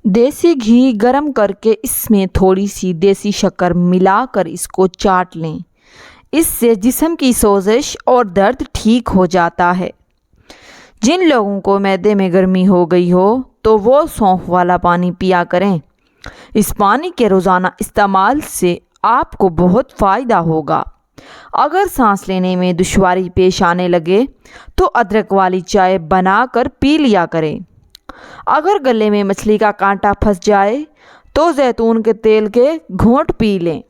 دیسی گھی گرم کر کے اس میں تھوڑی سی دیسی شکر ملا کر اس کو چاٹ لیں۔ اس سے جسم کی سوزش اور درد ٹھیک ہو جاتا ہے۔ جن لوگوں کو معدے میں گرمی ہو گئی ہو تو وہ سونف والا پانی پیا کریں۔ اس پانی کے روزانہ استعمال سے آپ کو بہت فائدہ ہوگا۔ اگر سانس لینے میں دشواری پیش آنے لگے تو ادرک والی چائے بنا کر پی لیا کریں۔ اگر گلے میں مچھلی کا کانٹا پھنس جائے تو زیتون کے تیل کے گھونٹ پی لیں۔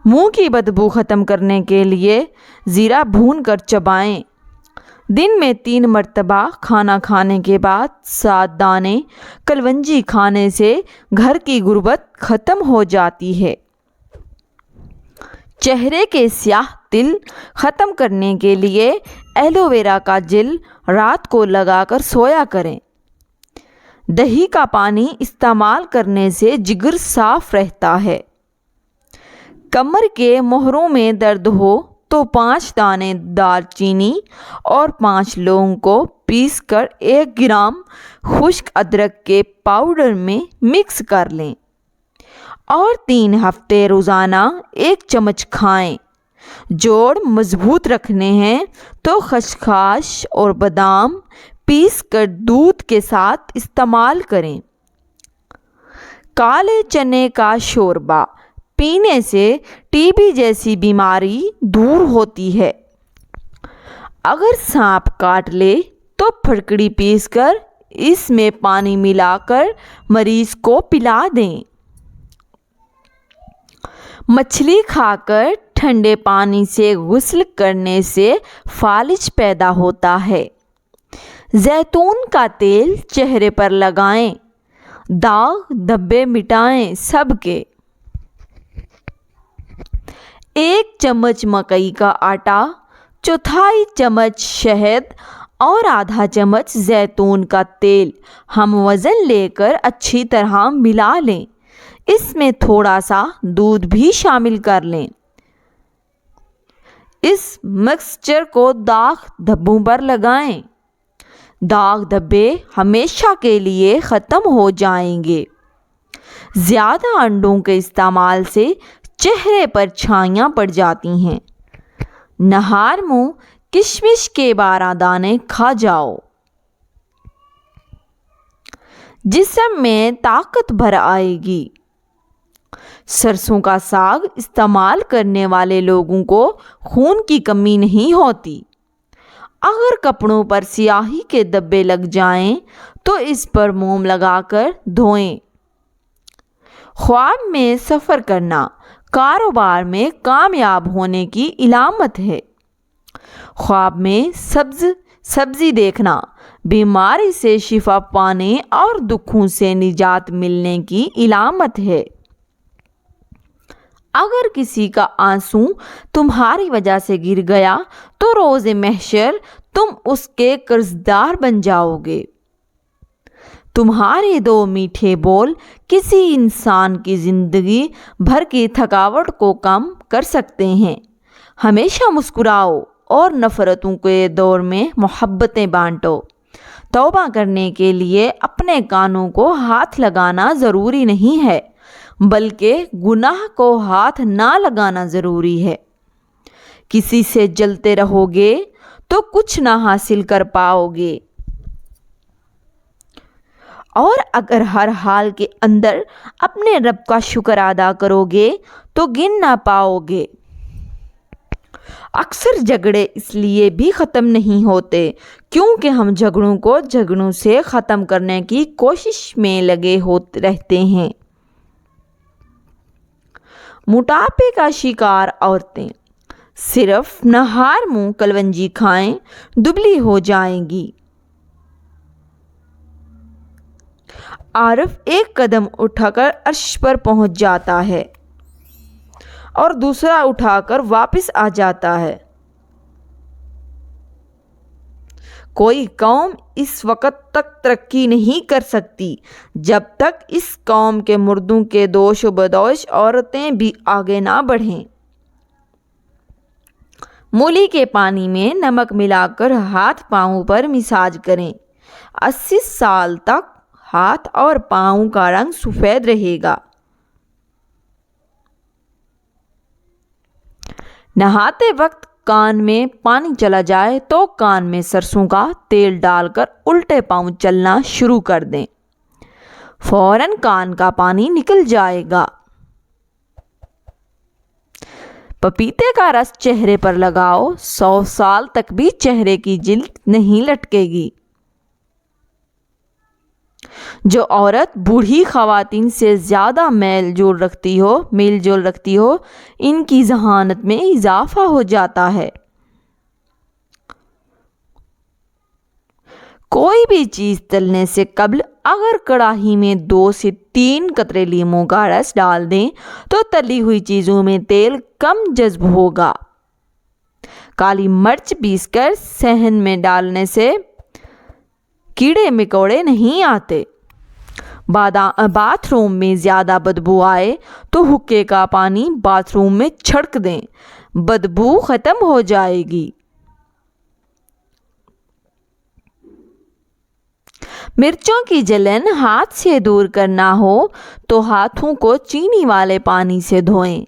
منہ کی بدبو ختم کرنے کے لیے زیرہ بھون کر چبائیں۔ دن میں 3 مرتبہ کھانا کھانے کے بعد 7 دانے کلونجی کھانے سے گھر کی غربت ختم ہو جاتی ہے۔ چہرے کے سیاہ تل ختم کرنے کے لیے ایلو ویرا کا جیل رات کو لگا کر سویا کریں۔ دہی کا پانی استعمال کرنے سے جگر صاف رہتا ہے۔ کمر کے موہروں میں درد ہو تو 5 دانے دال چینی اور 5 لونگ کو پیس کر 1 گرام خشک ادرک کے پاؤڈر میں مکس کر لیں اور 3 ہفتے روزانہ 1 چمچ کھائیں۔ جوڑ مضبوط رکھنے ہیں تو خسخاس اور بادام پیس کر دودھ کے ساتھ استعمال کریں۔ کالے چنے کا شوربہ پینے سے ٹی بی جیسی بیماری دور ہوتی ہے۔ اگر سانپ کاٹ لے تو پھٹکڑی پیس کر اس میں پانی ملا کر مریض کو پلا دیں۔ مچھلی کھا کر ٹھنڈے پانی سے غسل کرنے سے فالج پیدا ہوتا ہے۔ زیتون کا تیل چہرے پر لگائیں، داغ دھبے مٹائیں سب کے۔ 1 چمچ مکئی کا آٹا، 1/4 چمچ شہد اور آدھا چمچ زیتون کا تیل ہم وزن لے کر اچھی طرح ملا لیں۔ اس میں تھوڑا سا دودھ بھی شامل کر لیں۔ اس مکسچر کو داغ دھبوں پر لگائیں۔ داغ دھبے ہمیشہ کے لیے ختم ہو جائیں گے۔ زیادہ انڈوں کے استعمال سے چہرے پر چھائیاں پڑ جاتی ہیں۔ نہار منہ کشمش کے 12 دانے کھا جاؤ۔ جسم میں طاقت بھر آئے گی۔ سرسوں کا ساگ استعمال کرنے والے لوگوں کو خون کی کمی نہیں ہوتی۔ اگر کپڑوں پر سیاہی کے دھبے لگ جائیں تو اس پر موم لگا کر دھوئیں۔ خواب میں سفر کرنا کاروبار میں کامیاب ہونے کی علامت ہے۔ خواب میں سبزی دیکھنا بیماری سے شفا پانے اور دکھوں سے نجات ملنے کی علامت ہے۔ اگر کسی کا آنسو تمہاری وجہ سے گر گیا تو روز محشر تم اس کے قرضدار بن جاؤ گے۔ تمہارے 2 میٹھے بول کسی انسان کی زندگی بھر کی تھکاوٹ کو کم کر سکتے ہیں۔ ہمیشہ مسکراؤ اور نفرتوں کے دور میں محبتیں بانٹو۔ توبہ کرنے کے لیے اپنے کانوں کو ہاتھ لگانا ضروری نہیں ہے، بلکہ گناہ کو ہاتھ نہ لگانا ضروری ہے۔ کسی سے جلتے رہو گے تو کچھ نہ حاصل کر پاؤ گے، اور اگر ہر حال کے اندر اپنے رب کا شکر ادا کرو گے تو گن نہ پاؤ گے۔ اکثر جھگڑے اس لیے بھی ختم نہیں ہوتے کیونکہ ہم جھگڑوں کو جھگڑوں سے ختم کرنے کی کوشش میں لگے رہتے ہیں۔ موٹاپے کا شکار عورتیں صرف نہار منہ کلونجی کھائیں، دبلی ہو جائیں گی۔ عارف 1 قدم اٹھا کر عرش پر پہنچ جاتا ہے اور دوسرا اٹھا کر واپس آ جاتا ہے۔ کوئی قوم اس وقت تک ترقی نہیں کر سکتی جب تک اس قوم کے مردوں کے دوش و بدوش عورتیں بھی آگے نہ بڑھیں۔ مولی کے پانی میں نمک ملا کر ہاتھ پاؤں پر مساج کریں۔ 80 سال تک ہاتھ اور پاؤں کا رنگ سفید رہے گا۔ نہاتے وقت کان میں پانی چلا جائے تو کان میں سرسوں کا تیل ڈال کر الٹے پاؤں چلنا شروع کر دیں، فوراً کان کا پانی نکل جائے گا۔ پپیتے کا رس چہرے پر لگاؤ، 100 سال تک بھی چہرے کی جلد نہیں لٹکے گی۔ جو عورت بوڑھی خواتین سے زیادہ میل جول رکھتی ہو ان کی ذہانت میں اضافہ ہو جاتا ہے۔ کوئی بھی چیز تلنے سے قبل اگر کڑاہی میں 2 سے 3 قطرے لیموں کا رس ڈال دیں تو تلی ہوئی چیزوں میں تیل کم جذب ہوگا۔ کالی مرچ پیس کر صحن میں ڈالنے سے کیڑے مکوڑے نہیں آتے۔ باتھ روم میں زیادہ بدبو آئے تو حقے کا پانی باتھ روم میں چھڑک دیں، بدبو ختم ہو جائے گی۔ مرچوں کی جلن ہاتھ سے دور کرنا ہو تو ہاتھوں کو چینی والے پانی سے دھوئیں۔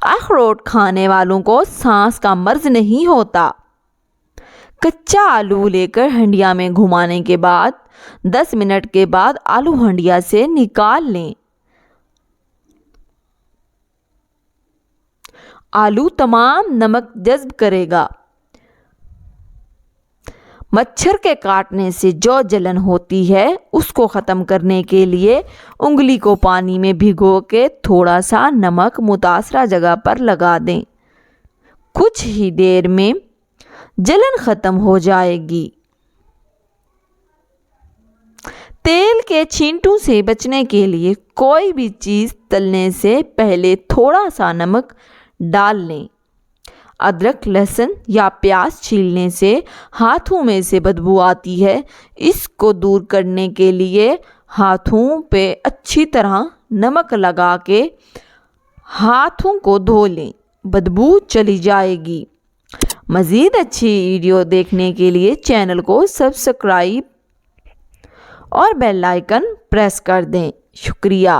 اخروٹ کھانے والوں کو سانس کا مرض نہیں ہوتا۔ کچا آلو لے کر ہنڈیا میں گھمانے کے بعد 10 منٹ کے بعد آلو ہنڈیا سے نکال لیں۔ آلو تمام نمک جذب کرے گا۔ مچھر کے کاٹنے سے جو جلن ہوتی ہے اس کو ختم کرنے کے لیے انگلی کو پانی میں بھگو کے تھوڑا سا نمک متاثرہ جگہ پر لگا دیں، کچھ ہی دیر میں جلن ختم ہو جائے گی۔ تیل کے چھینٹوں سے بچنے کے لیے کوئی بھی چیز تلنے سے پہلے تھوڑا سا نمک ڈال لیں۔ ادرک، لہسن یا پیاز چھیلنے سے ہاتھوں میں سے بدبو آتی ہے، اس کو دور کرنے کے لیے ہاتھوں پہ اچھی طرح نمک لگا کے ہاتھوں کو دھو لیں، بدبو چلی جائے گی۔ مزید اچھی ویڈیو دیکھنے کے لیے چینل کو سبسکرائب اور بیل آئیکن پریس کر دیں۔ شکریہ۔